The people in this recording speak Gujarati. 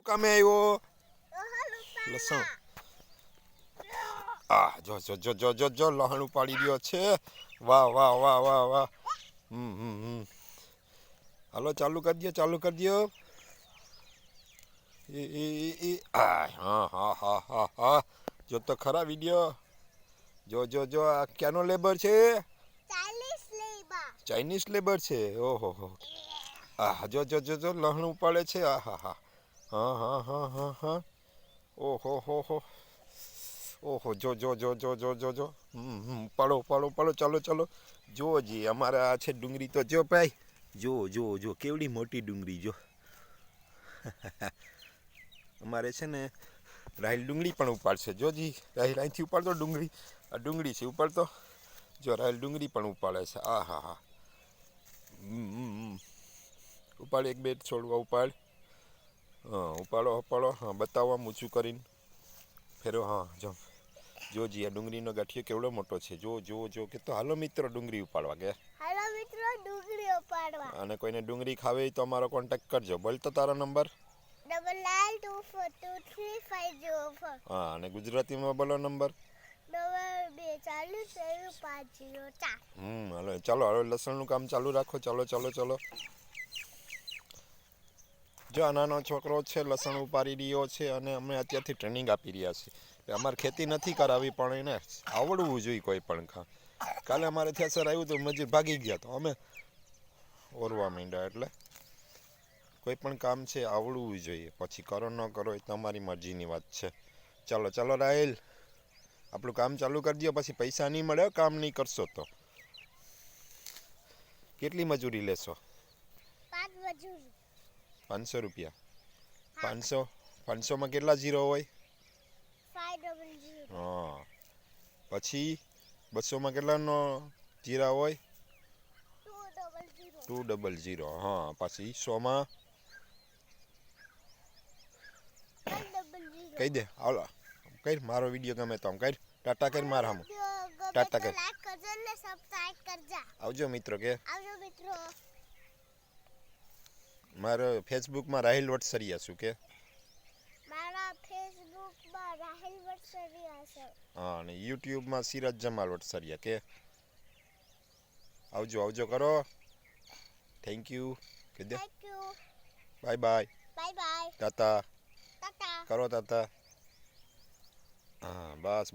કામે આવ્યો લસણ જો જો જો જો જો જો લહણ ઉપાડી રહ્યો છે વાહ વાહ વાહ વાહ વાહ હાલો ચાલુ કરી દો હા હા હા હા હા જો તો ખરા વિડીયો જો જો જો આ ક્યાંનો લેબર છે ચાઇનીઝ લેબર છે ઓહો હો જો જો જો જો લહણ ઉપાડે છે આ હા હા હા હા હા હા હા ઓહો હો હો ઓહો જો જો જો જો જો જો જો ઉપાડો ઉપાડો ઉપાડો ચાલો ચાલો જો જી અમારે આ છે ડુંગળી તો જો ભાઈ જો જો જો કેવડી મોટી ડુંગળી જો અમારે છે ને રાહિલ ડુંગળી પણ ઉપાડશે જોજી રાહિલ અહીંથી ઉપાડતો ડુંગળી આ ડુંગળી છે ઉપાડતો જો રાહિલ ડુંગળી પણ ઉપાડે છે આ હા હા ઉપાડ એક બે છોડવા ઉપાડ હા ઉપાડો ઉપાડો હા બતાવો આમ ઊંચું કરીને ફેરો હા જો જોજી આ ડુંગળીનો ગાંઠિયો કેવડો મોટો છે જો જો જો કે તો હાલો મિત્રો ડુંગળી ઉપાડવા ગયા અને કોઈને ડુંગળી ખાવી હોય તો અમારો કોન્ટેક્ટ કરજો બોલ તો તારો નંબર હા અને ગુજરાતીમાં બોલો નંબર હાલો ચાલો હવે લસણનું કામ ચાલુ રાખો ચાલો ચાલો ચાલો જો આ નાનો છોકરો છે લસણ ઉપાડી રહ્યો છે અને અમે અત્યારથી ટ્રેનિંગ આપી રહ્યા છીએ અમારે ખેતી નથી કરાવી પણ એને આવડવું જોઈએ કોઈ પણ કાલે અમારે ત્યાં સર આવ્યું હતું મજૂર ભાગી ગયા તો અમે ઓરવા માંડ્યા એટલે કોઈ પણ કામ છે આવડવું જોઈએ પછી કરો ન કરો એ તમારી મરજીની વાત છે ચાલો ચાલો રાહિલ આપણું કામ ચાલુ કરી દો પછી પૈસા નહીં મળે કામ નહીં કરશો તો કેટલી મજૂરી લેશો 500 રૂપિયા 500માં કેટલા જીરો હોય હા પછી 200માં કેટલાનો જીરા હોય 200 હા પછી 100માં કહી દે હાલો કર મારો વિડીયો ગમે તો આમ કર ટાટા કર માર હમ ટાટા કર આવજો મિત્રો કે મારો ફેસબુકમાં રાહિલ વટસરિયા શું કે હા અને યુટ્યુબમાં સિરાજ જમાલ વટસરિયા કે આવજો આવજો કરો થેન્ક યુ કે દે બાય બાય ટાટા કરો ટાટા હા બસ